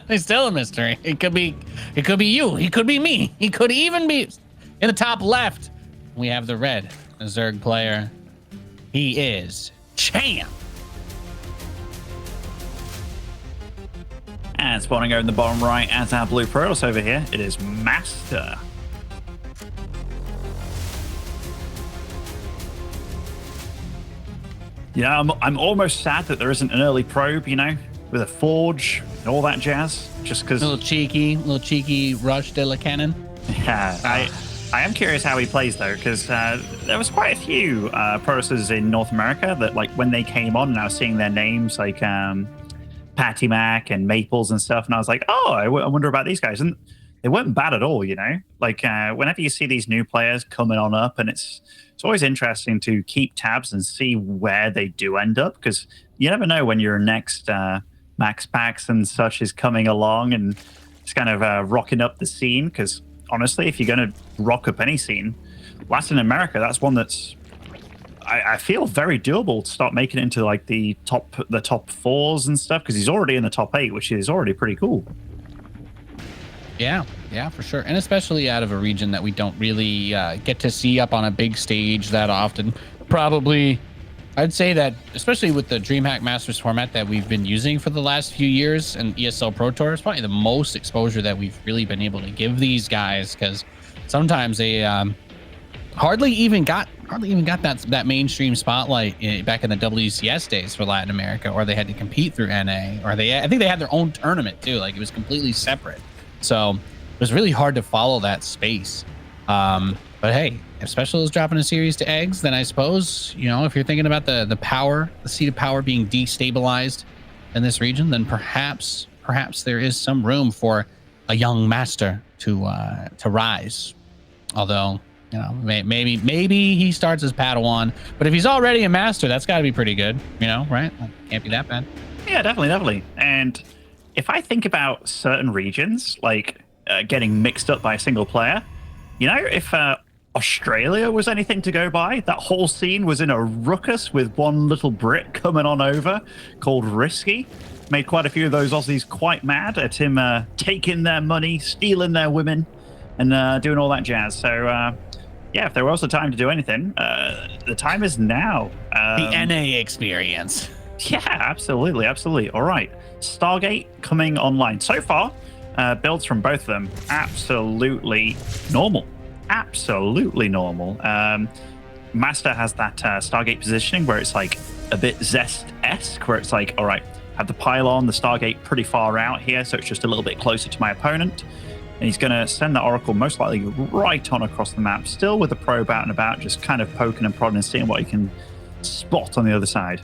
He's still a mystery. It could be you. He could be me. He could even be in the top left. We have the red Zerg player. He is Cham. And spawning over in the bottom right as our blue Protoss over here, it is MasTeR. Yeah, I'm almost sad that there isn't an early probe, you know, with a forge and all that jazz, just because... Little cheeky rush de la cannon. Yeah, I am curious how he plays, though, because there was quite a few Protosses in North America that, like, when they came on and I was seeing their names, like Patty Mac and Maples and stuff, and I was like, oh, I wonder about these guys. And they weren't bad at all, you know? Like, whenever you see these new players coming on up, and it's always interesting to keep tabs and see where they do end up, because you never know when your next Max Packs and such is coming along and it's kind of rocking up the scene. Because honestly, if you're going to rock up any scene, Latin America, that's one that's I feel very doable to start making it into like the top fours and stuff, because he's already in the top 8, which is already pretty cool. Yeah, for sure. And especially out of a region that we don't really get to see up on a big stage that often. Probably, I'd say that, especially with the DreamHack Masters format that we've been using for the last few years and ESL Pro Tour, is probably the most exposure that we've really been able to give these guys, because sometimes they hardly even got that mainstream spotlight back in the WCS days for Latin America, or they had to compete through NA, or I think they had their own tournament too. Like, it was completely separate. So it was really hard to follow that space. But hey, if Special is dropping a series to eggs, then I suppose, you know, if you're thinking about the seat of power being destabilized in this region, then perhaps there is some room for a young MasTeR to rise. Although, you know, maybe he starts as Padawan, but if he's already a MasTeR, that's got to be pretty good, you know, right? Can't be that bad. Yeah, definitely. And if I think about certain regions, like getting mixed up by a single player, you know, if Australia was anything to go by, that whole scene was in a ruckus with one little Brit coming on over called Risky. Made quite a few of those Aussies quite mad at him taking their money, stealing their women, and doing all that jazz. So, yeah, if there was a time to do anything, the time is now. The NA experience. Yeah, absolutely. All right. Stargate coming online. So far, builds from both of them, absolutely normal. MasTeR has that Stargate positioning where it's like a bit Zest-esque, where it's like, all right, have the pylon, the Stargate pretty far out here, so it's just a little bit closer to my opponent. And he's going to send the Oracle most likely right on across the map, still with the probe out and about, just kind of poking and prodding and seeing what he can spot on the other side.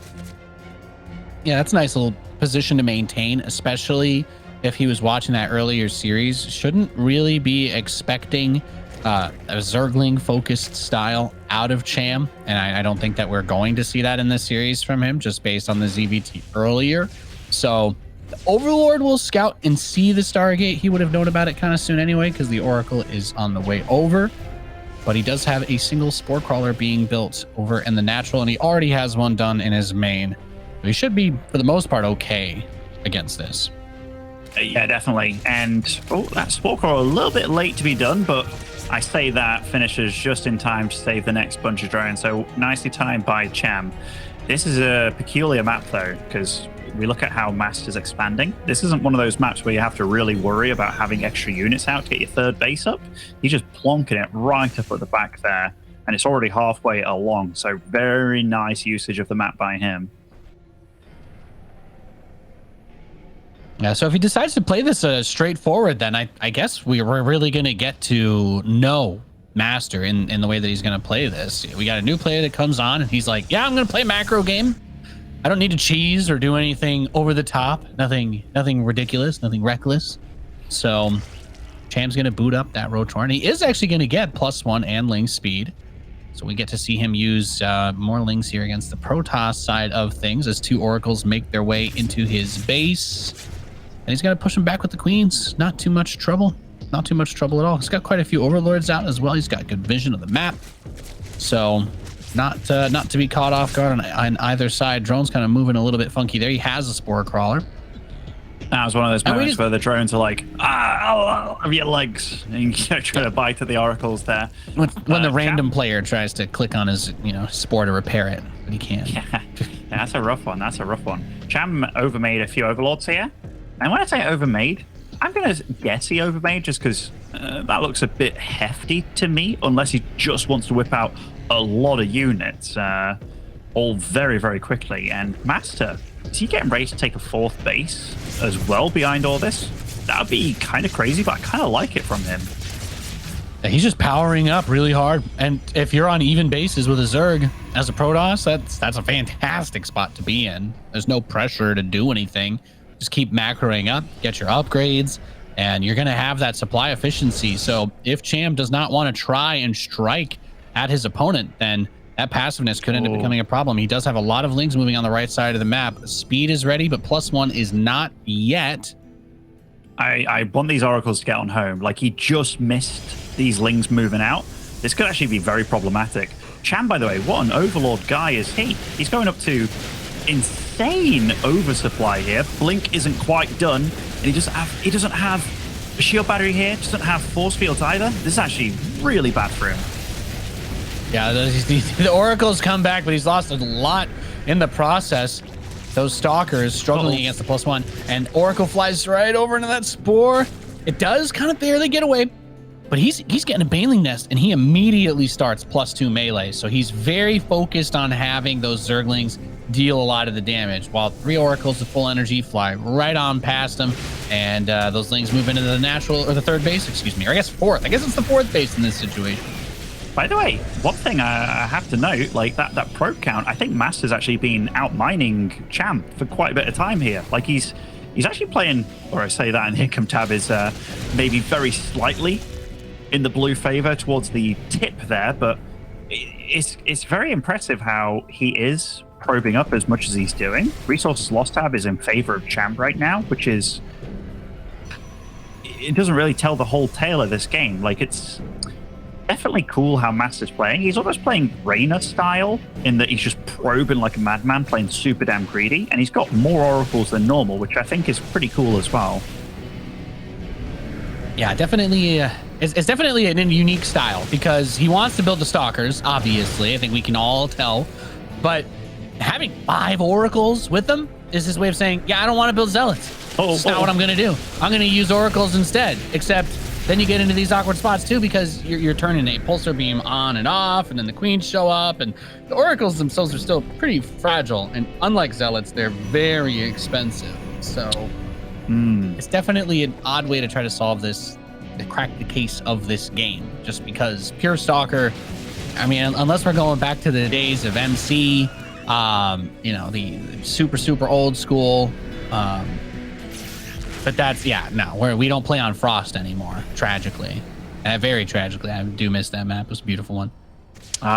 Yeah, that's a nice little position to maintain, especially if he was watching that earlier series. Shouldn't really be expecting a Zergling focused style out of Cham, and I don't think that we're going to see that in this series from him, just based on the ZVT earlier. So the Overlord will scout and see the Stargate. He would have known about it kind of soon anyway, because the Oracle is on the way over. But he does have a single Spore Crawler being built over in the natural, and he already has one done in his main. So he should be, for the most part, okay against this. Yeah, definitely. And that Spore Crawler a little bit late to be done, but I say that finishes just in time to save the next bunch of drones. So nicely timed by Cham. This is a peculiar map, though, because we look at how MasTeR's expanding. This isn't one of those maps where you have to really worry about having extra units out to get your third base up. You're just plonking it right up at the back there, and it's already halfway along. So very nice usage of the map by him. Yeah, so if he decides to play this straightforward, then I guess we're really going to get to know MasTeR in the way that he's going to play this. We got a new player that comes on, and he's like, yeah, I'm going to play macro game. I don't need to cheese or do anything over the top. Nothing ridiculous, nothing reckless. So Cham's going to boot up that Rotor, and he is actually going to get +1 and Ling speed. So we get to see him use more Lings here against the Protoss side of things as 2 Oracles make their way into his base. And he's going to push him back with the Queens. Not too much trouble. Not too much trouble at all. He's got quite a few Overlords out as well. He's got good vision of the map. So not to be caught off guard on either side. Drone's kind of moving a little bit funky there. He has a Spore Crawler. That was one of those And moments where the drones are like, I'll have your legs. And you try to bite at the oracles there. When the random player tries to click on his, spore to repair it, but he can't. Yeah, that's a rough one. That's a rough one. Cham overmade a few overlords here. And when I say overmade, I'm going to guess he overmade just because that looks a bit hefty to me, unless he just wants to whip out a lot of units all very, very quickly. And MasTeR, is he getting ready to take a 4th base as well behind all this? That would be kind of crazy, but I kind of like it from him. He's just powering up really hard. And if you're on even bases with a Zerg as a Protoss, that's a fantastic spot to be in. There's no pressure to do anything. Just keep macroing up, get your upgrades, and you're going to have that supply efficiency. So if Cham does not want to try and strike at his opponent, then that passiveness could end up becoming a problem. He does have a lot of lings moving on the right side of the map. Speed is ready, but +1 is not yet. I want these oracles to get on home. Like, he just missed these lings moving out. This could actually be very problematic. Cham, by the way, what an overlord guy is he? He's going up to insane oversupply here. Blink isn't quite done, and he doesn't have a shield battery here, doesn't have force fields either. This is actually really bad for him. Yeah, the oracles come back, but he's lost a lot in the process. Those stalkers struggling against the +1, and oracle flies right over into that spore. It does kind of barely get away, but he's getting a baneling nest, and he immediately starts +2 melee. So he's very focused on having those zerglings deal a lot of the damage, while 3 oracles of full energy fly right on past him, and those lings move into the natural, or the 3rd base, excuse me, or I guess 4th. I guess it's the 4th base in this situation. By the way, one thing I have to note, like that probe count, I think MasTeR's actually been out mining Cham for quite a bit of time here. Like he's actually playing, or I say that, and the income tab is maybe very slightly in the blue favor towards the tip there, but it's very impressive how he is probing up as much as he's doing. Resources lost tab is in favor of Cham right now, which is, it doesn't really tell the whole tale of this game. Like, it's definitely cool how MasTeR's playing. He's almost playing Reyna style in that he's just probing like a madman, playing super damn greedy, and he's got more oracles than normal, which I think is pretty cool as well. Yeah, definitely. It's definitely a unique style because he wants to build the stalkers, obviously. I think we can all tell. But having 5 oracles with them is his way of saying, yeah, I don't want to build zealots. That's not what I'm going to do. I'm going to use oracles instead, except then you get into these awkward spots too because you're turning a pulsar beam on and off, and then the queens show up, and the oracles themselves are still pretty fragile. And unlike zealots, they're very expensive. So it's definitely an odd way to try to solve this, to crack the case of this game. Just because pure stalker, I mean, unless we're going back to the days of MC, the super old school. But that's, we don't play on Frost anymore, tragically. Very tragically. I do miss that map. It was a beautiful one.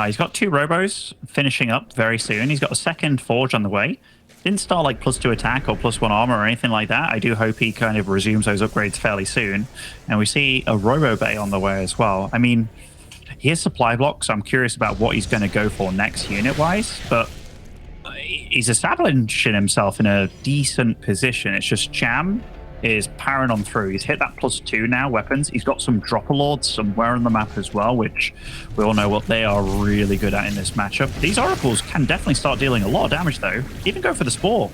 He's got 2 robos finishing up very soon. He's got a 2nd forge on the way. Didn't start like +2 attack or +1 armor or anything like that. I do hope he kind of resumes those upgrades fairly soon. And we see a robo bay on the way as well. I mean, he has supply blocks, so I'm curious about what he's going to go for next unit-wise. But he's establishing himself in a decent position. It's just Cham is powering on through. He's hit that +2 now, weapons. He's got some dropper lords somewhere on the map as well, which we all know what they are really good at in this matchup. These oracles can definitely start dealing a lot of damage though. Even go for the spore.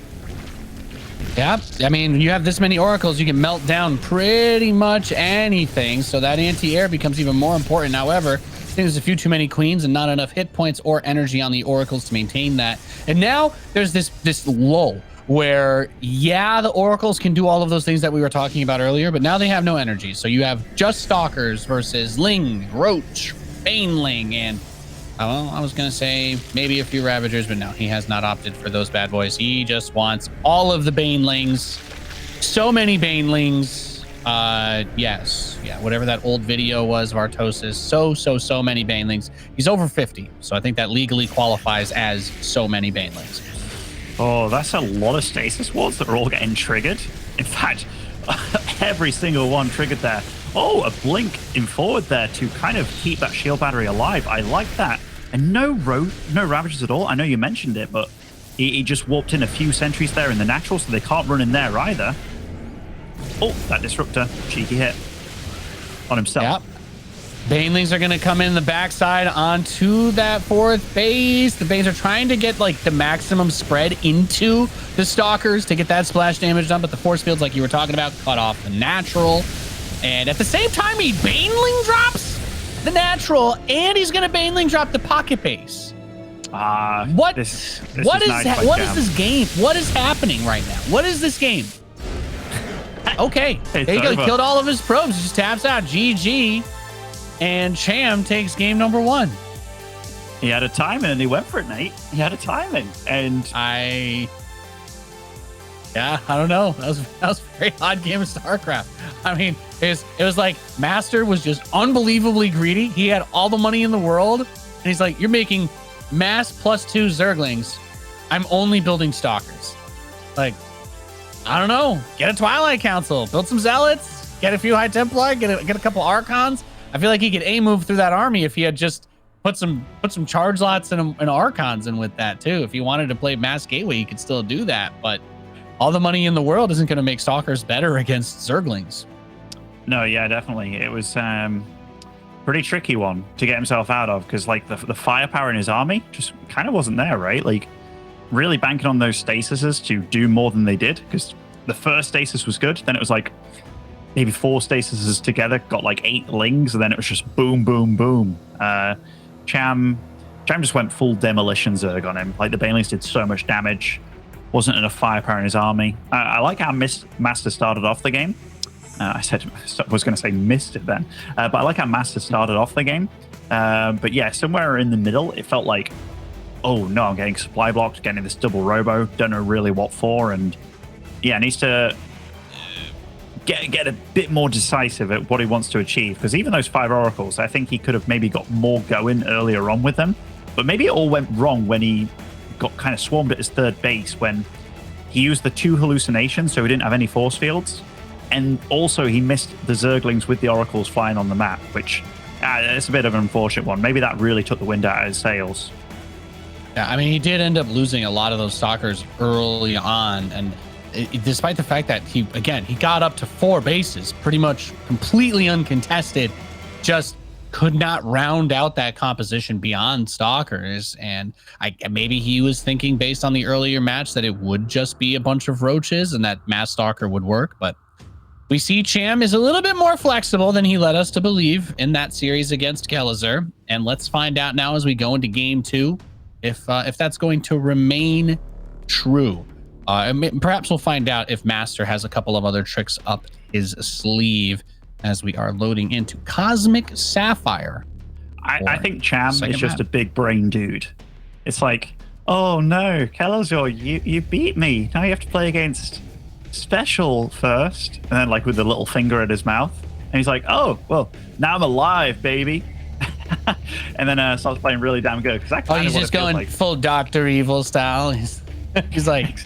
Yeah, I mean, you have this many oracles, you can melt down pretty much anything, so that anti-air becomes even more important. However, I think there's a few too many queens and not enough hit points or energy on the oracles to maintain that. And now there's this lull where, the oracles can do all of those things that we were talking about earlier, but now they have no energy. So you have just stalkers versus ling, roach, baneling, and I was gonna say maybe a few ravagers, but no, he has not opted for those bad boys. He just wants all of the banelings. So many banelings. Whatever that old video was of Artosis, so many banelings. He's over 50, so I think that legally qualifies as so many banelings. Oh, that's a lot of stasis wards that are all getting triggered. In fact, every single one triggered there. Oh, a blink in forward there to kind of keep that shield battery alive. I like that. And no Ravagers at all. I know you mentioned it, but he just warped in a few sentries there in the natural, so they can't run in there either. Oh, that disruptor. Cheeky hit on himself. Yep. Banelings are going to come in the backside onto that fourth base. The Banes are trying to get like the maximum spread into the Stalkers to get that splash damage done, but the force fields, like you were talking about, cut off the natural. And at the same time, he Baneling drops the natural, and he's going to Baneling drop the pocket base. What is this game? What is happening right now? What is this game? Okay, there you go. He killed all of his probes. He just taps out. GG. And Cham takes game number 1. He had a timing and he went for it, Nate. He had a timing. And I don't know. That was a very odd game of StarCraft. I mean, it was like MasTeR was just unbelievably greedy. He had all the money in the world. And he's like, you're making mass +2 Zerglings. I'm only building Stalkers. Like, I don't know. Get a Twilight Council. Build some Zealots. Get a few High Templar. Get a couple Archons. I feel like he could A-move through that army if he had just put some charge lots and Archons in with that too. If he wanted to play Mass Gateway, he could still do that. But all the money in the world isn't going to make Stalkers better against Zerglings. No, yeah, definitely. It was pretty tricky one to get himself out of, because like the firepower in his army just kind of wasn't there, right? Like really banking on those stasises to do more than they did, because the first stasis was good. Then it was like maybe 4 stasises together, got like 8 lings, and then it was just boom, boom, boom. Cham just went full demolition Zerg on him. Like the Banelings did so much damage. Wasn't enough firepower in his army. I like how MasTeR started off the game. I was going to say missed it then. But I like how MasTeR started off the game. But yeah, somewhere in the middle, it felt like, oh no, I'm getting supply blocked, getting this double robo, don't know really what for. And yeah, needs to get a bit more decisive at what he wants to achieve, because even those 5 oracles, I think he could have maybe got more going earlier on with them, but maybe it all went wrong when he got kind of swarmed at his 3rd base, when he used the 2 hallucinations, so he didn't have any force fields, and also he missed the Zerglings with the oracles flying on the map, which it's a bit of an unfortunate one. Maybe that really took the wind out of his sails. Yeah, I mean, he did end up losing a lot of those Stalkers early on, and despite the fact that he got up to 4 bases pretty much completely uncontested, just could not round out that composition beyond Stalkers. And maybe he was thinking, based on the earlier match, that it would just be a bunch of roaches and that Mass Stalker would work. But we see Cham is a little bit more flexible than he led us to believe in that series against Kelazur. And let's find out now as we go into game 2 if that's going to remain true. Perhaps we'll find out if MasTeR has a couple of other tricks up his sleeve as we are loading into Cosmic Sapphire. I think Cham is just a big brain dude. It's like, oh no, Kelazur, you beat me. Now you have to play against Special first. And then like with the little finger at his mouth. And he's like, oh, well, now I'm alive, baby. And then starts playing really damn good. He's just going like full Dr. Evil style. He's like,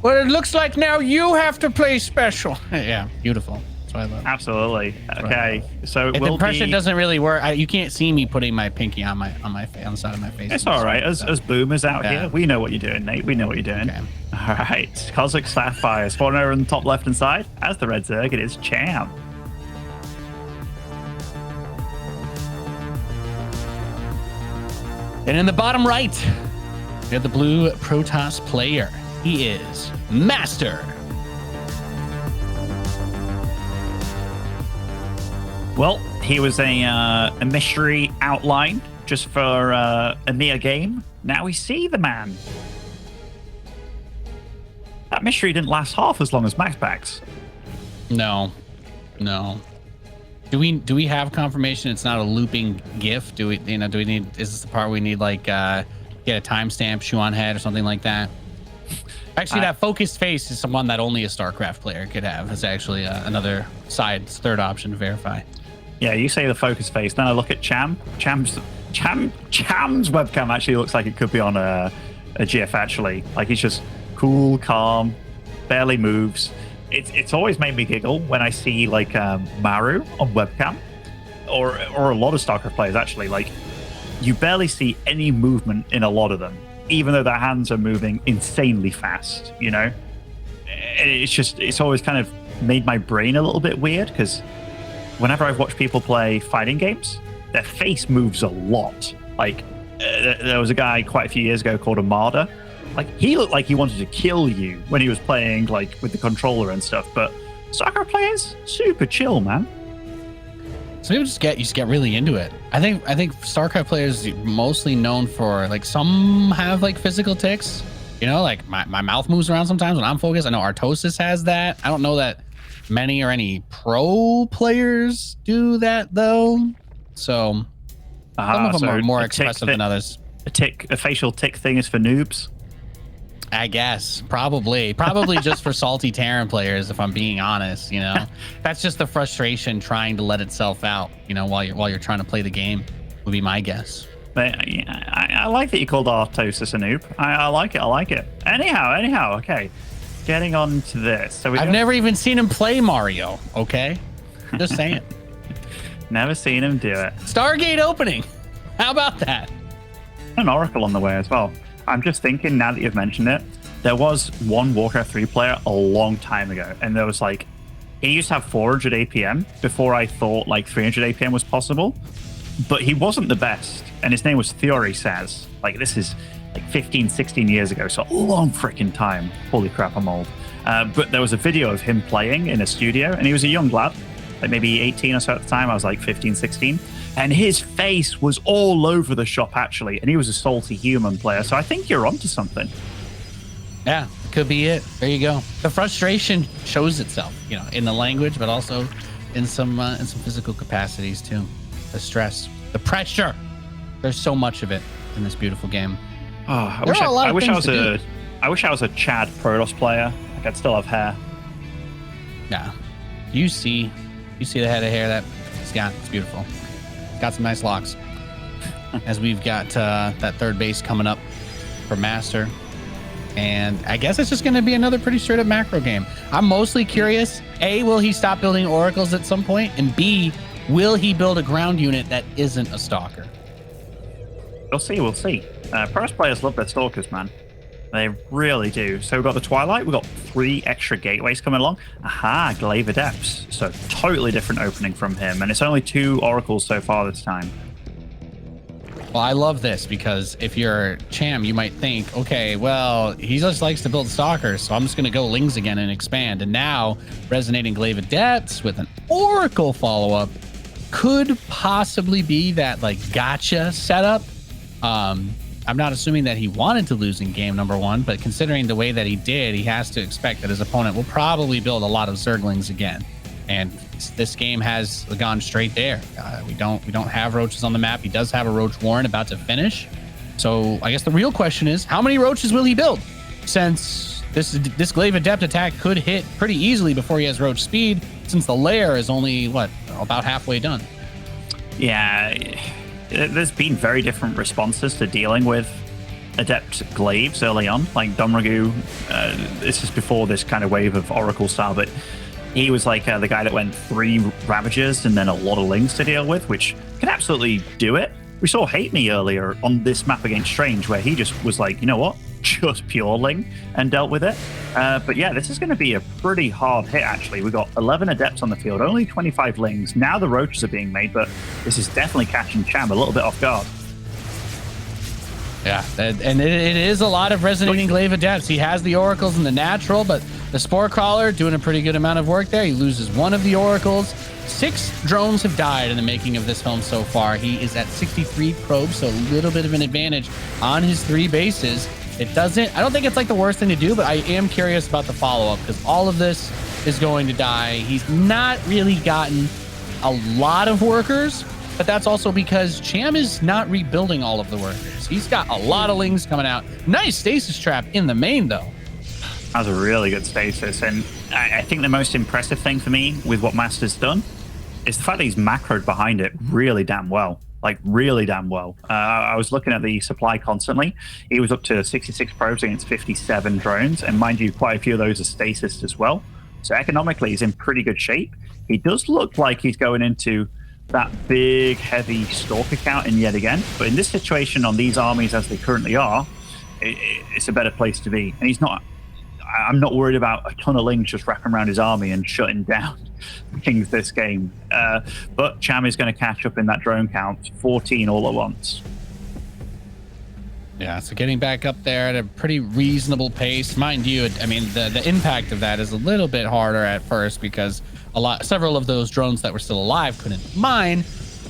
well, it looks like now you have to play Special. Yeah, beautiful. That's what I love. Absolutely. Okay, so if the impression doesn't really work, you can't see me putting my pinky on the side of my face. It's all right. As boomers out here, we know what you're doing, Nate. We know what you're doing. Okay. All right, Cosmic Sapphire spawning over on the top left-hand side. As the red Zerg, it is Cham. And in the bottom right, we have the blue Protoss player. He is MasTeR. Well, he was a mystery outline just for a mere game. Now we see the man. That mystery didn't last half as long as MaxPax. No. Do we have confirmation it's not a looping GIF? Do we need? Is this the part we need, like get a timestamp, shoe on head, or something like that? Actually, that focused face is someone that only a StarCraft player could have. It's actually another third option to verify. Yeah, you say the focus face. Then I look at Cham. Cham's webcam actually looks like it could be on a GIF. Actually, like he's just cool, calm, barely moves. It's always made me giggle when I see like Maru on webcam, or a lot of StarCraft players actually. Like you barely see any movement in a lot of them, even though their hands are moving insanely fast. You know, it's always kind of made my brain a little bit weird because whenever I've watched people play fighting games, their face moves a lot. Like, there was a guy quite a few years ago called Amada. Like, he looked like he wanted to kill you when he was playing, like, with the controller and stuff. But soccer players, super chill, man. So you just get really into it. I think StarCraft players mostly known for, like, some have like physical tics. You know, like my mouth moves around sometimes when I'm focused. I know Artosis has that. I don't know that many or any pro players do that though. So some of them are more expressive than others. A facial tick thing is for noobs. I guess probably just for salty Terran players, if I'm being honest. You know, that's just the frustration trying to let itself out. You know, while you're trying to play the game, would be my guess. But I like that you called Artosis a noob. I like it. Anyhow, okay. Getting on to this. So I've never even seen him play Mario. Okay, just saying. Never seen him do it. Stargate opening. How about that? An Oracle on the way as well. I'm just thinking now that you've mentioned it, there was one Warcraft 3 player a long time ago, and there was like, he used to have 400 APM before I thought like 300 APM was possible, but he wasn't the best, and his name was Theory Says. Like, this is like 15, 16 years ago, so a long freaking time. Holy crap, I'm old. But there was a video of him playing in a studio, and he was a young lad, like maybe 18 or so at the time. I was like 15, 16. And his face was all over the shop, actually. And he was a salty human player. So I think you're onto something. Yeah, could be it. There you go. The frustration shows itself, you know, in the language, but also in some physical capacities too. The stress, the pressure. There's so much of it in this beautiful game. Oh, I wish I was a Chad Protoss player. Like, I'd still have hair. Yeah. You see the head of hair that he's got. It's beautiful. Got some nice locks. As we've got that third base coming up for MasTeR. And I guess it's just going to be another pretty straight up macro game. I'm mostly curious, A, will he stop building oracles at some point? And B, will he build a ground unit that isn't a stalker? We'll see. Protoss players love their stalkers, man. They really do. So we've got the Twilight. We've got 3 extra gateways coming along. Aha, Glaive Adepts. So totally different opening from him. And it's only 2 oracles so far this time. Well, I love this because if you're Cham, you might think, okay, well, he just likes to build stalkers, so I'm just going to go Lings again and expand. And now Resonating Glaive Adepts with an oracle follow-up could possibly be that like gotcha setup. I'm not assuming that he wanted to lose in game number 1, but considering the way that he did, he has to expect that his opponent will probably build a lot of Zerglings again. And this game has gone straight there. We don't have roaches on the map. He does have a Roach Warren about to finish. So I guess the real question is, how many roaches will he build? Since this Glaive Adept attack could hit pretty easily before he has Roach speed, since the lair is only, what, about halfway done. Yeah. There's been very different responses to dealing with Adept Glaives early on. Like Domragu, this is before this kind of wave of Oracle style, but he was like the guy that went 3 Ravagers and then a lot of Lings to deal with, which can absolutely do it. We saw Hate Me earlier on this map against Strange, where he just was like, you know what, just pure Ling and dealt with it. But yeah, this is going to be a pretty hard hit, actually. We've got 11 Adepts on the field, only 25 Lings. Now the Roaches are being made, but this is definitely catching Cham a little bit off guard. Yeah, and it is a lot of Resonating Glaive Adepts. He has the Oracles and the Natural, but the Spore Crawler doing a pretty good amount of work there. He loses 1 of the Oracles. 6 drones have died in the making of this film so far. He is at 63 probes, so a little bit of an advantage on his 3 bases. I don't think it's like the worst thing to do, but I am curious about the follow-up because all of this is going to die. He's not really gotten a lot of workers, but that's also because Cham is not rebuilding all of the workers. He's got a lot of Lings coming out. Nice stasis trap in the main, though. That was a really good stasis, and I think the most impressive thing for me with what MasTeR's done is the fact that he's macroed behind it really damn well. Like, really damn well. I was looking at the supply constantly. He was up to 66 probes against 57 drones, and mind you, quite a few of those are stasis as well. So economically, he's in pretty good shape. He does look like he's going into that big, heavy Stalker count in yet again. But in this situation, on these armies as they currently are, it's a better place to be. And he's not... I'm not worried about a ton of Lings just wrapping around his army and shutting down Kings this game. But Cham is going to catch up in that drone count, 14 all at once. Yeah, so getting back up there at a pretty reasonable pace. Mind you, I mean, the impact of that is a little bit harder at first because several of those drones that were still alive couldn't mine.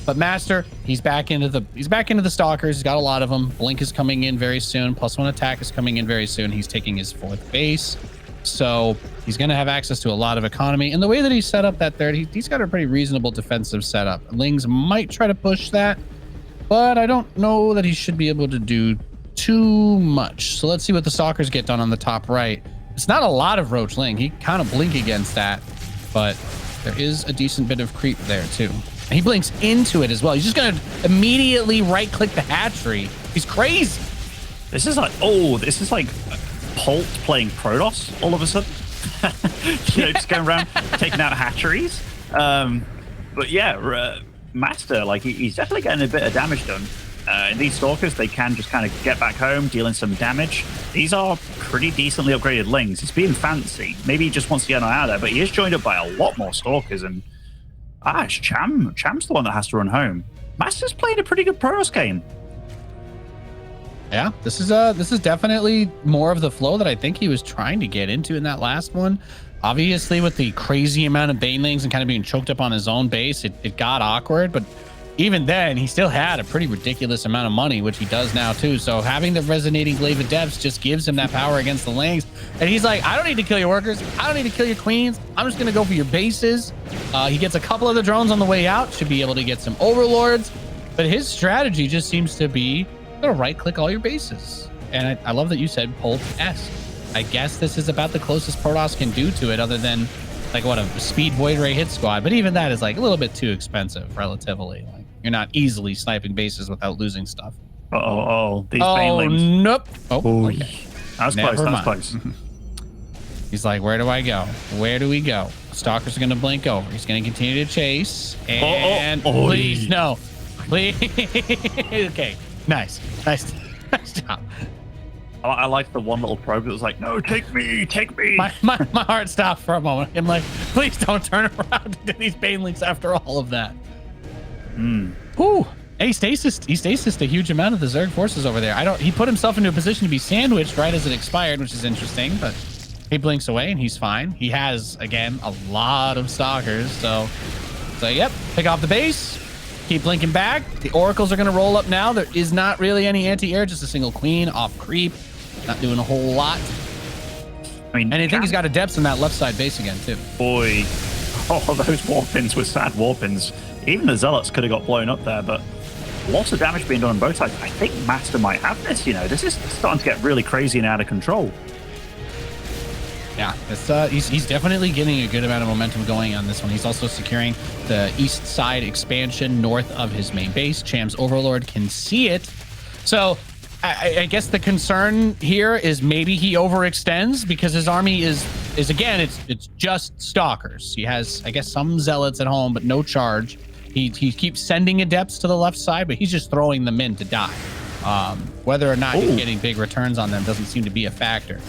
But MasTeR, he's back into the stalkers. He's got a lot of them. Blink is coming in very soon. +1 attack is coming in very soon. He's taking his 4th base. So he's going to have access to a lot of economy. And the way that he's set up that 3rd, he's got a pretty reasonable defensive setup. Lings might try to push that, but I don't know that he should be able to do too much. So let's see what the stalkers get done on the top right. It's not a lot of Roach Ling. He kind of blink against that, but there is a decent bit of creep there too. And he blinks into it as well. He's just going to immediately right click the hatchery. He's crazy. This is like Polt playing Protoss all of a sudden. Just going around taking out hatcheries. But yeah, MasTeR, like he's definitely getting a bit of damage done. These stalkers, they can just kind of get back home, dealing some damage. These are pretty decently upgraded Lings. He's being fancy. Maybe he just wants to get on out of there, but he is joined up by a lot more stalkers. And it's Cham. Cham's the one that has to run home. MasTeR's playing a pretty good Protoss game. Yeah, this is definitely more of the flow that I think he was trying to get into in that last one. Obviously, with the crazy amount of Banelings and kind of being choked up on his own base, it got awkward, but even then, he still had a pretty ridiculous amount of money, which he does now too. So having the resonating glaive of depths just gives him that power against the Lings. And he's like, I don't need to kill your workers. I don't need to kill your queens. I'm just going to go for your bases. He gets a couple of the drones on the way out, should be able to get some overlords. But his strategy just seems to be to right click all your bases. And I love that you said Polt-esque. I guess this is about the closest Protoss can do to it, other than like what, a speed Void Ray hit squad. But even that is like a little bit too expensive relatively. Like, you're not easily sniping bases without losing stuff. These Banelings. Nope. Okay. That was close. That was close. He's like, where do I go? Where do we go? Stalker's going to blink over. He's going to continue to chase. And please, no. Please. Okay. Nice job. I like the one little probe that was like, no, take me. My heart stopped for a moment. I'm like, please don't turn around into these Banelings after all of that. Whew. And he stasis a huge amount of the Zerg forces over there. He put himself into a position to be sandwiched right as it expired, which is interesting, but he blinks away and he's fine. He has, again, a lot of stalkers. So yep, pick off the base, keep blinking back. The oracles are going to roll up now. There is not really any anti-air, just a single queen off creep. Not doing a whole lot. I mean, and I think he's got a depths in that left side base again, too. Boy. Oh, those warpins were sad warpins. Even the Zealots could have got blown up there, but lots of damage being done on both sides. I think MasTeR might have this, This is starting to get really crazy and out of control. Yeah, he's definitely getting a good amount of momentum going on this one. He's also securing the east side expansion north of his main base. Cham's Overlord can see it. So I guess the concern here is maybe he overextends because his army is again, it's just stalkers. He has, I guess, some zealots at home, but no charge. He keeps sending adepts to the left side, but he's just throwing them in to die. Whether or not he's getting big returns on them doesn't seem to be a factor.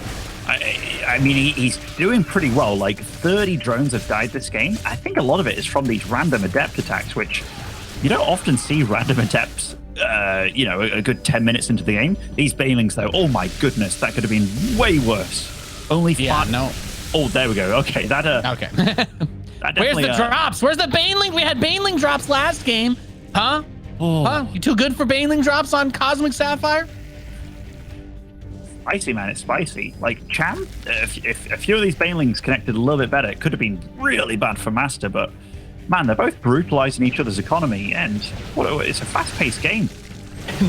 I mean, he's doing pretty well. Like 30 drones have died this game. I think a lot of it is from these random adept attacks, which you don't often see random adepts, a good 10 minutes into the game. These Banelings, though, oh my goodness, that could have been way worse. Only five. No. Oh, there we go. Okay, okay. Where's the drops? Where's the Baneling? We had Baneling drops last game. Huh? Huh? You too good for Baneling drops on Cosmic Sapphire? Spicy, man. It's spicy. Like, Cham, if a few of these Banelings connected a little bit better, it could have been really bad for MasTeR, but man, they're both brutalizing each other's economy, and it's a fast-paced game.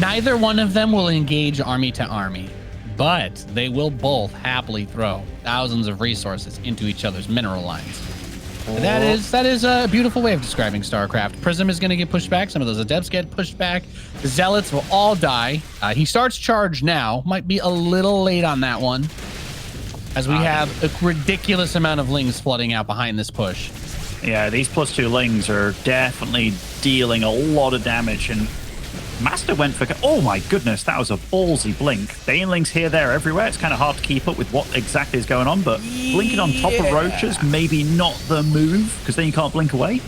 Neither one of them will engage army to army, but they will both happily throw thousands of resources into each other's mineral lines. That is a beautiful way of describing StarCraft. Prism is going to get pushed back. Some of those adepts get pushed back. The Zealots will all die. He starts charge now. Might be a little late on that one, as we have a ridiculous amount of Lings flooding out behind this push. Yeah, these +2 Lings are definitely dealing a lot of damage, and MasTeR went for... Oh my goodness, that was a ballsy blink. Banelings here, there, everywhere. It's kind of hard to keep up with what exactly is going on, but blinking on top of roaches, maybe not the move, because then you can't blink away.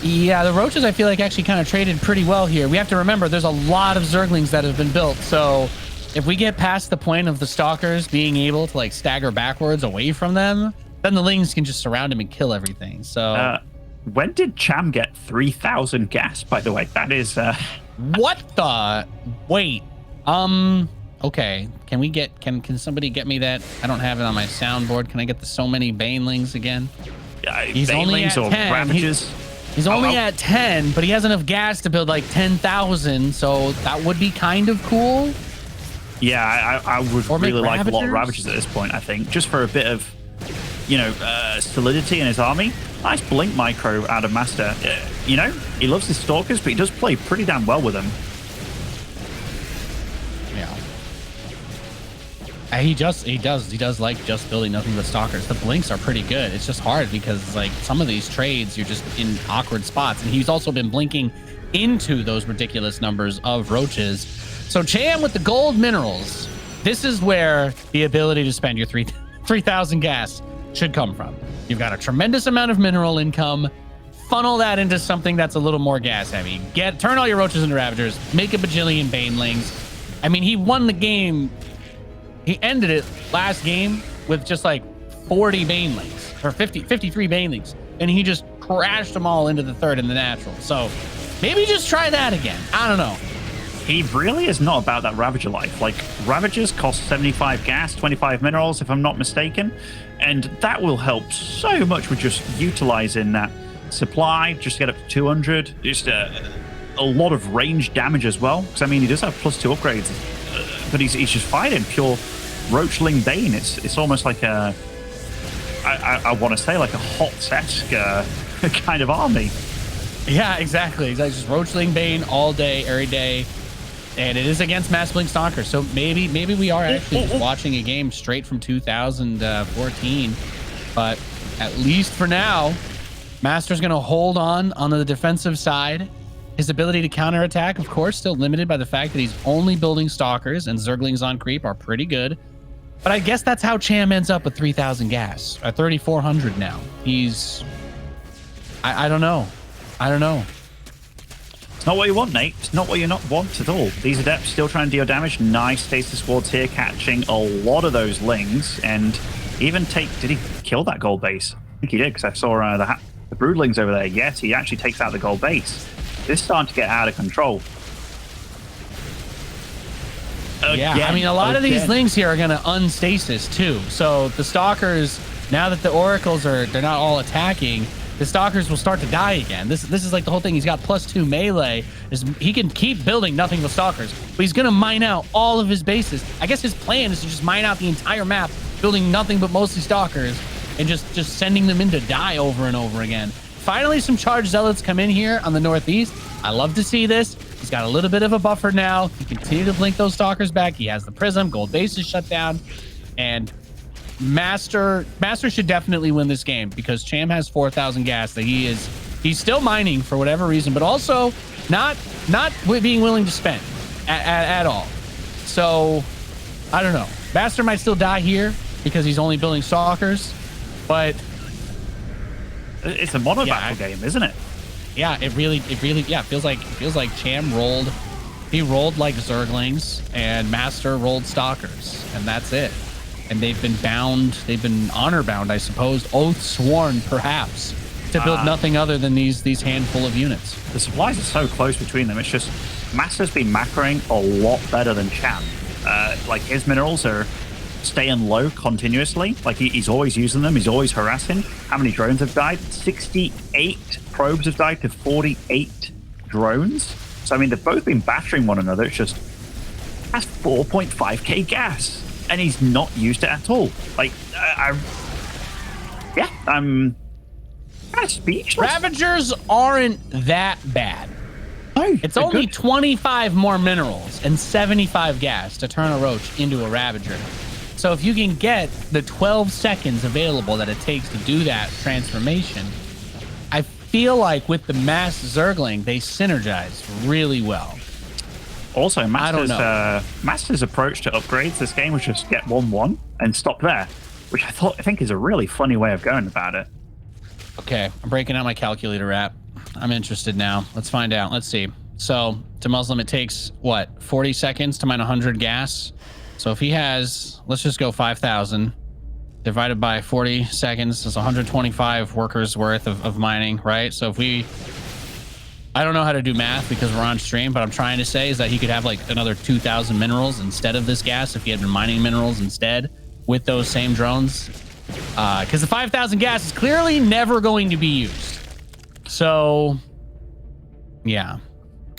Yeah, the roaches, I feel like, actually kind of traded pretty well here. We have to remember, there's a lot of Zerglings that have been built, so if we get past the point of the Stalkers being able to, like, stagger backwards away from them, then the Lings can just surround him and kill everything, so... when did Cham get 3,000 gas, by the way? That is... What the... Wait. Okay. Can we get... Can somebody get me that? I don't have it on my soundboard. Can I get the so many Banelings again? He's only at 10. Ravages? He's only at 10, but he has enough gas to build like 10,000, so that would be kind of cool. Yeah, I would really like a lot of Ravages at this point, I think. Just for a bit of, you know, solidity in his army. Nice blink micro out of MasTeR. You know, he loves his Stalkers, but he does play pretty damn well with them. Yeah. He does like just building nothing but Stalkers. The blinks are pretty good. It's just hard because like some of these trades, you're just in awkward spots. And he's also been blinking into those ridiculous numbers of roaches. So Cham with the gold minerals, this is where the ability to spend your 3,000 gas should come from. You've got a tremendous amount of mineral income. Funnel that into something that's a little more gas heavy. Turn all your roaches into Ravagers. Make a bajillion Banelings. I mean, he won the game. He ended it last game with just like 40 Banelings or 53 Banelings, and he just crashed them all into the third in the natural. So maybe just try that again. I don't know. He really is not about that Ravager life. Like, Ravagers cost 75 gas, 25 minerals, if I'm not mistaken. And that will help so much with just utilizing that supply, just to get up to 200. Just a lot of range damage as well. Because, I mean, he does have +2 upgrades. But he's just fighting pure Roachling Bane. It's almost like a... I want to say like a Hots-esque kind of army. Yeah, exactly. It's like just Roachling Bane all day, every day. And it is against Mass Blink Stalker, so maybe we are actually just watching a game straight from 2014. But at least for now, MasTeR's going to hold on the defensive side. His ability to counterattack, of course, still limited by the fact that he's only building Stalkers, and Zerglings on creep are pretty good. But I guess that's how Cham ends up with 3,000 gas, at 3,400 now. He's... I don't know. I don't know. It's not what you want, Nate. It's not what you want at all. These Adepts still trying to deal damage. Nice stasis wards here, catching a lot of those Lings, and even did he kill that gold base? I think he did, because I saw the Broodlings over there. Yes, he actually takes out the gold base. This is starting to get out of control. Yeah, I mean, a lot of these Lings here are going to unstasis too. So the Stalkers, now that the Oracles they're not all attacking, the Stalkers will start to die again. This is like the whole thing. He's got +2 melee. He can keep building nothing but Stalkers, but he's going to mine out all of his bases. I guess his plan is to just mine out the entire map, building nothing but mostly Stalkers, and just sending them in to die over and over again. Finally, some Charged Zealots come in here on the northeast. I love to see this. He's got a little bit of a buffer now. He can continue to blink those Stalkers back. He has the Prism. Gold base is shut down. And MasTeR should definitely win this game because Cham has 4,000 gas that he's still mining for whatever reason, but also not being willing to spend at all. So I don't know. MasTeR might still die here because he's only building Stalkers, but it's a mono battle game, isn't it? Yeah, it really feels like Cham rolled like Zerglings and MasTeR rolled Stalkers, and that's it. And they've been honor bound, I suppose, oath sworn perhaps, to build nothing other than these handful of units. The supplies are so close between them. It's just MasTeR's been macroing a lot better than Cham. Like his minerals are staying low continuously. Like he's always using them. He's always harassing. How many drones have died? 68 probes have died to 48 drones. So I mean, they've both been battering one another. It's just that's 4.5k gas. And he's not used it at all. Like, I'm kind of speechless. Ravagers aren't that bad. No, it's only 25 more minerals and 75 gas to turn a roach into a Ravager. So if you can get the 12 seconds available that it takes to do that transformation, I feel like with the mass Zergling, they synergize really well. Also, I don't know. MasTeR's approach to upgrades this game was just get 1-1 and stop there, which I think is a really funny way of going about it. Okay, I'm breaking out my calculator app. I'm interested now. Let's find out. Let's see. So to Muslim, it takes what, 40 seconds to mine 100 gas. So if he has, let's just go 5,000 divided by 40 seconds, is 125 workers worth of mining, right? So if we, I don't know how to do math because we're on stream, but I'm trying to say is that he could have like another 2,000 minerals instead of this gas if he had been mining minerals instead with those same drones. Because the 5,000 gas is clearly never going to be used. So, yeah,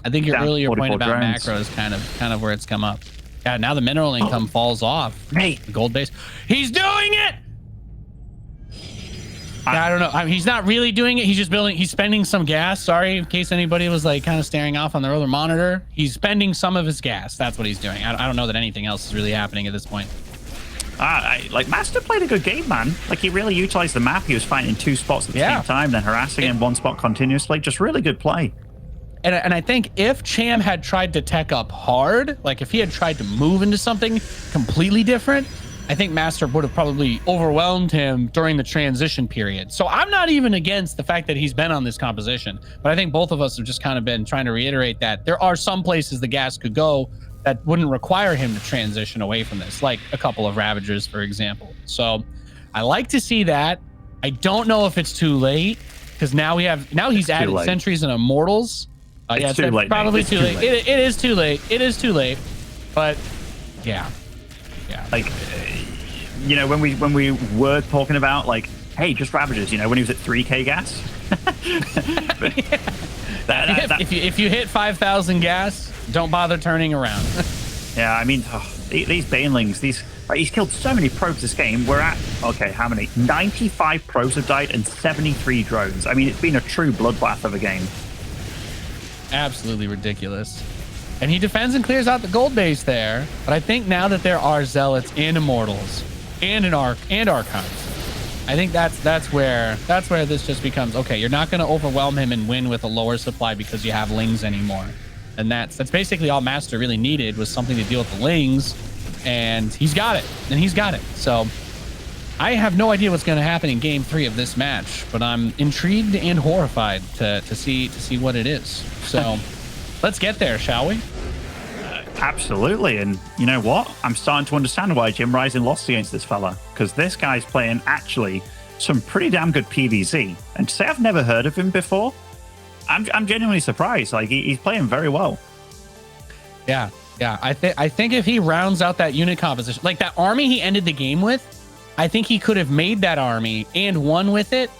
I think your earlier point about macro is kind of where it's come up. Yeah, now the mineral income falls off. Hey, the gold base. He's doing it. I don't know. I mean, he's not really doing it. He's just building. He's spending some gas. Sorry, in case anybody was like kind of staring off on their other monitor. He's spending some of his gas. That's what he's doing. I don't know that anything else is really happening at this point. Like MasTeR played a good game, man. Like he really utilized the map. He was fighting in 2 spots at the same time, then harassing in 1 spot continuously. Just really good play. And I think if Cham had tried to tech up hard, like if he had tried to move into something completely different, I think MasTeR would have probably overwhelmed him during the transition period. So I'm not even against the fact that he's been on this composition, but I think both of us have just kind of been trying to reiterate that there are some places the gas could go that wouldn't require him to transition away from this, like a couple of Ravagers, for example. So I like to see that. I don't know if it's too late because now he's added sentries and immortals. It's too late. Probably too late. It is too late. It is too late. But yeah. Like, you know, when we were talking about like, hey, just Ravagers, you know, when he was at 3K gas. If you hit 5,000 gas, don't bother turning around. Yeah, I mean, these banelings, he's killed so many probes this game. We're at, okay, how many? 95 probes have died and 73 drones. I mean, it's been a true bloodbath of a game. Absolutely ridiculous. And he defends and clears out the gold base there. But I think now that there are zealots and immortals and archives, I think that's where this just becomes okay. You're not going to overwhelm him and win with a lower supply because you have lings anymore. And that's basically all MasTeR really needed was something to deal with the lings, and he's got it. So I have no idea what's going to happen in game 3 of this match, but I'm intrigued and horrified to see what it is. So let's get there, shall we? Absolutely. And you know what? I'm starting to understand why Jim Rising lost against this fella, because this guy's playing actually some pretty damn good PvZ. And to say I've never heard of him before, I'm genuinely surprised. Like he's playing very well. Yeah. I think if he rounds out that unit composition, like that army he ended the game with, I think he could have made that army and won with it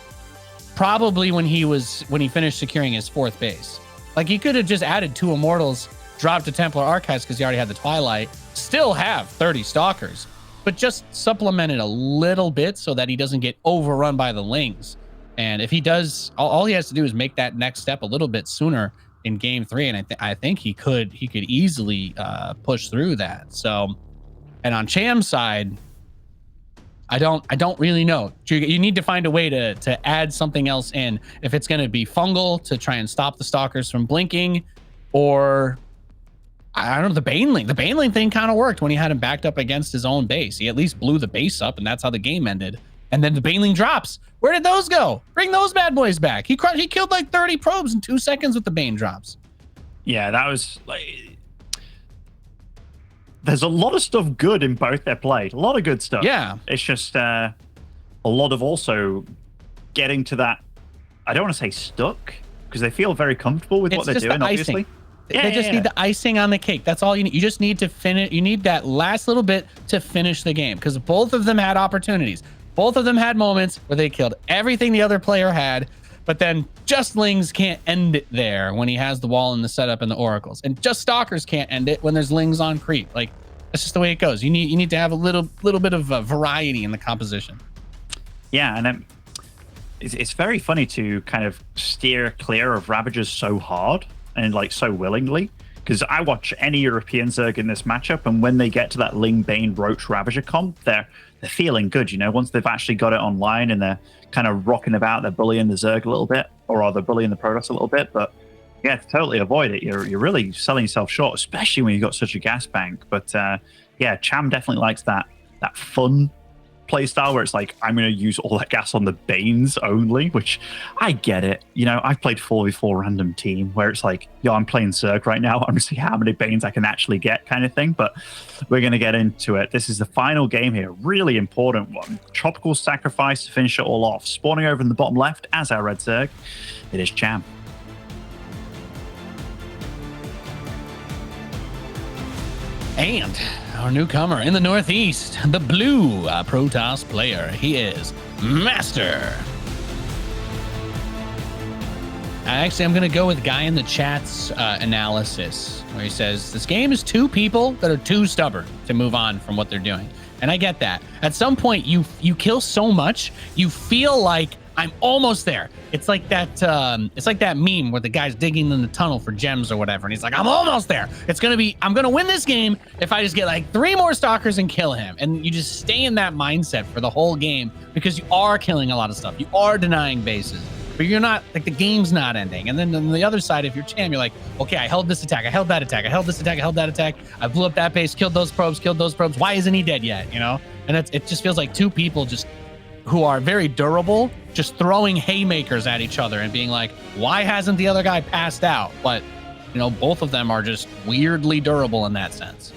probably when he finished securing his 4th base. Like he could have just added 2 immortals, dropped to Templar Archives because he already had the Twilight, still have 30 Stalkers, but just supplement it a little bit so that he doesn't get overrun by the lings. And if he does, all he has to do is make that next step a little bit sooner in game 3, and I think he could easily push through that. So, and on Cham's side, I don't really know. You need to find a way to add something else in. If it's going to be fungal to try and stop the Stalkers from blinking, or I don't know, the Baneling. The Baneling thing kind of worked when he had him backed up against his own base. He at least blew the base up, and that's how the game ended. And then the Baneling drops. Where did those go? Bring those bad boys back. He killed like 30 probes in 2 seconds with the Bane drops. Yeah, that was like... There's a lot of stuff good in both their play. A lot of good stuff. Yeah. It's just a lot of also getting to that... I don't want to say stuck, because they feel very comfortable with what they're doing, obviously. They just need the icing on the cake. That's all you need. You just need to finish. You need that last little bit to finish the game, because both of them had opportunities. Both of them had moments where they killed everything the other player had, but then just Lings can't end it there when he has the wall and the setup and the oracles, and just Stalkers can't end it when there's Lings on creep. Like that's just the way it goes. You need to have a little bit of variety in the composition. Yeah, and it's very funny to kind of steer clear of Ravagers so hard and like so willingly, because I watch any European Zerg in this matchup, and when they get to that Ling Bane Roach Ravager comp, they're feeling good, you know, once they've actually got it online and they're kind of rocking about, they're bullying the Zerg a little bit, or they're bullying the Protoss a little bit. But Yeah, to totally avoid it. You're really selling yourself short, especially when you've got such a gas bank. But yeah, Cham definitely likes that fun play style where it's like, I'm going to use all that gas on the Banes only, which I get it. You know, I've played 4v4 random team where it's like, yo, I'm playing Zerg right now. I'm going to see how many Banes I can actually get kind of thing. But we're going to get into it. This is the final game here. Really important one. Tropical Sacrifice to finish it all off. Spawning over in the bottom left as our red Zerg, it is Cham. And our newcomer in the Northeast, the blue Protoss player, he is MasTeR. Actually, I'm going to go with guy in the chat's analysis, where he says, this game is two people that are too stubborn to move on from what they're doing. And I get that. At some point, you kill so much, you feel like I'm almost there. It's like that meme where the guy's digging in the tunnel for gems or whatever, and he's like, I'm almost there. I'm gonna win this game if I just get like 3 more stalkers and kill him. And you just stay in that mindset for the whole game because you are killing a lot of stuff. You are denying bases, but you're not, like, the game's not ending. And then on the other side, if you're Cham, you're like, okay, I held this attack, I held that attack, I held this attack, I held that attack, I blew up that base, killed those probes. Why isn't he dead yet? You know? And it just feels like two people who are very durable, just throwing haymakers at each other and being like, why hasn't the other guy passed out? But, you know, both of them are just weirdly durable in that sense.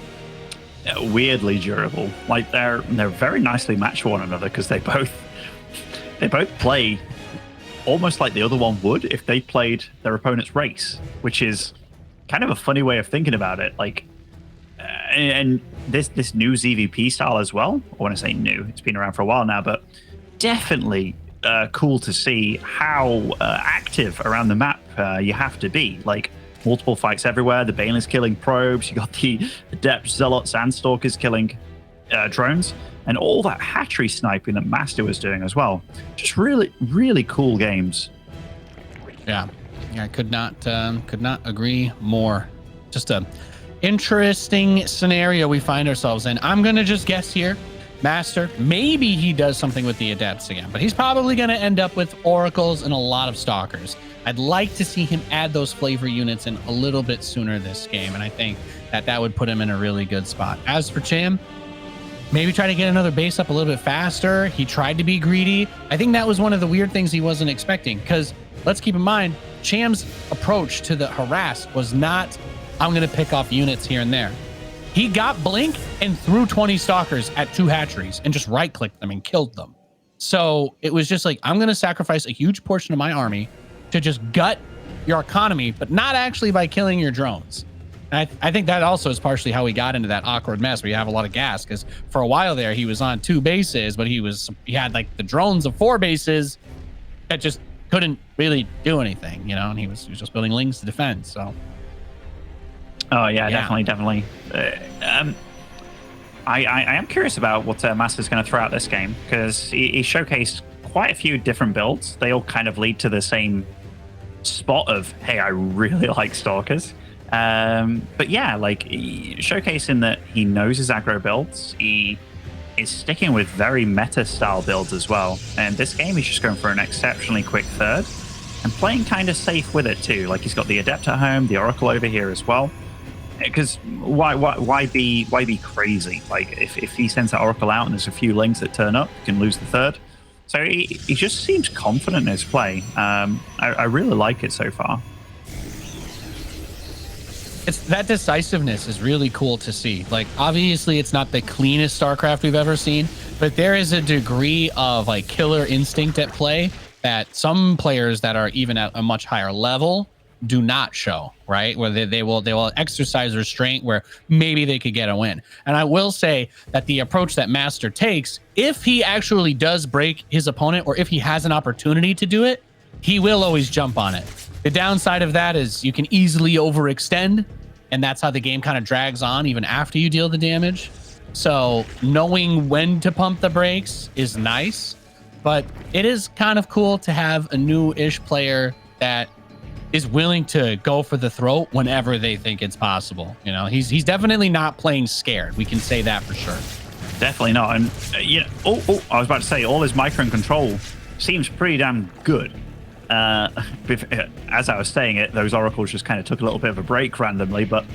Weirdly durable. Like, they're very nicely matched one another because they both play almost like the other one would if they played their opponent's race, which is kind of a funny way of thinking about it. Like, and this new ZVP style as well. I want to say new. It's been around for a while now, but definitely cool to see how active around the map you have to be. Like, multiple fights everywhere. The Bane is killing probes. You got the Adept, Zealots, and Stalkers killing drones, and all that hatchery sniping that MasTeR was doing as well. Just really, really cool games. Yeah, I could not agree more. Just a interesting scenario we find ourselves in. I'm gonna just guess here. MasTeR, maybe he does something with the Adepts again, but he's probably going to end up with Oracles and a lot of Stalkers. I'd like to see him add those flavor units in a little bit sooner this game, and I think that would put him in a really good spot. As for Cham, maybe try to get another base up a little bit faster. He tried to be greedy. I think that was one of the weird things he wasn't expecting, because let's keep in mind, Cham's approach to the harass was not, I'm going to pick off units here and there. He got Blink and threw 20 Stalkers at 2 hatcheries and just right-clicked them and killed them. So it was just like, I'm going to sacrifice a huge portion of my army to just gut your economy, but not actually by killing your drones. And I think that also is partially how he got into that awkward mess where you have a lot of gas, because for a while there, he was on 2 bases, but he had like the drones of 4 bases that just couldn't really do anything, you know, and he was just building lings to defend, so... Oh yeah, definitely. I am curious about what MasTeR's going to throw out this game, because he showcased quite a few different builds. They all kind of lead to the same spot of, hey, I really like Stalkers. But yeah, like, showcasing that he knows his aggro builds. He is sticking with very meta style builds as well. And this game, he's just going for an exceptionally quick third and playing kind of safe with it too. Like, he's got the Adept at home, the Oracle over here as well. Because why be crazy? Like, if he sends that Oracle out and there's a few links that turn up, you can lose the third. So he just seems confident in his play. I really like it so far. That decisiveness is really cool to see. Like, obviously it's not the cleanest StarCraft we've ever seen, but there is a degree of like killer instinct at play that some players that are even at a much higher level do not show, right? Where they will exercise restraint where maybe they could get a win. And I will say that the approach that MasTeR takes, if he actually does break his opponent, or if he has an opportunity to do it, he will always jump on it. The downside of that is you can easily overextend, and that's how the game kind of drags on even after you deal the damage. So knowing when to pump the brakes is nice, but it is kind of cool to have a new-ish player that is willing to go for the throat whenever they think it's possible. You know, he's definitely not playing scared. We can say that for sure. Definitely not. And I was about to say, all his micro and control seems pretty damn good. as I was saying it, those oracles just kind of took a little bit of a break randomly, but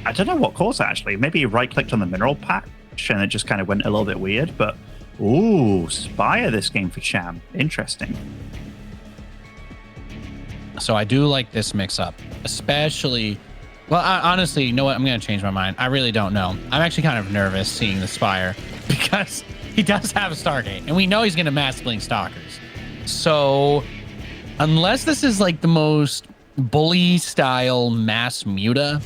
I don't know what caused that, actually. Maybe he right-clicked on the mineral patch and it just kind of went a little bit weird, but ooh, Spire this game for Cham. Interesting. So I do like this mix-up, especially... Well, honestly, you know what? I'm going to change my mind. I really don't know. I'm actually kind of nervous seeing the Spire because he does have a Stargate, and we know he's going to mass blink Stalkers. So unless this is like the most bully-style mass muta,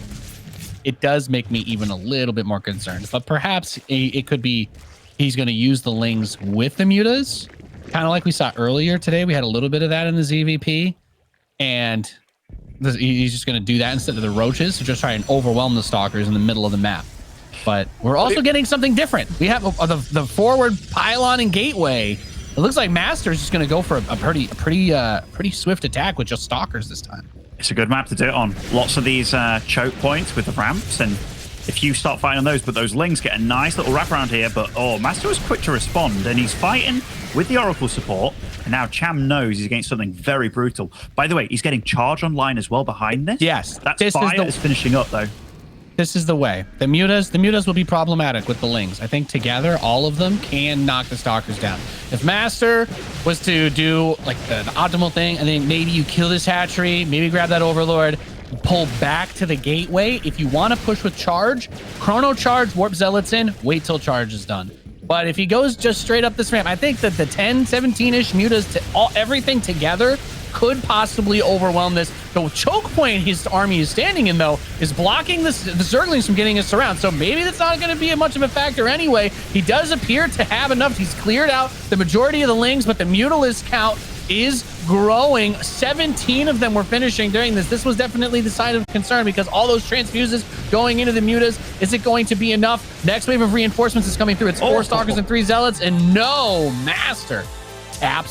it does make me even a little bit more concerned. But perhaps it could be he's going to use the Lings with the mutas, kind of like we saw earlier today. We had a little bit of that in the ZVP, and... he's just going to do that instead of the roaches to just try and overwhelm the Stalkers in the middle of the map. But we're also getting something different. We have the forward pylon and gateway. It looks like MasTeR is just going to go for a pretty swift attack with just Stalkers this time. It's a good map to do it on. Lots of these choke points with the ramps, and if you start fighting on those, but those Lings get a nice little wrap around here. But oh, MasTeR was quick to respond, and he's fighting with the Oracle support. And now Cham knows he's against something very brutal. By the way, he's getting charge online as well behind this. Yes, that's Fire is finishing up though. This is the way. The mutas will be problematic with the Lings. I think together, all of them can knock the Stalkers down. If MasTeR was to do like the optimal thing, and then maybe you kill this hatchery, maybe grab that Overlord, pull back to the gateway. If you want to push with charge, chrono charge, warp zealots in, wait till charge is done. But if he goes just straight up this ramp, I think that the 10, 17-ish mutas, everything together could possibly overwhelm this. The choke point his army is standing in, though, is blocking the Zerglings from getting us around. So maybe that's not going to be much of a factor anyway. He does appear to have enough. He's cleared out the majority of the Lings, but the Mutalist count is growing. 17 of them were finishing during this. This was definitely the sign of concern because all those transfuses going into the mutas. Is it going to be enough? Next wave of reinforcements is coming through. It's 4 Stalkers and 3 Zealots, and no, MasTeR taps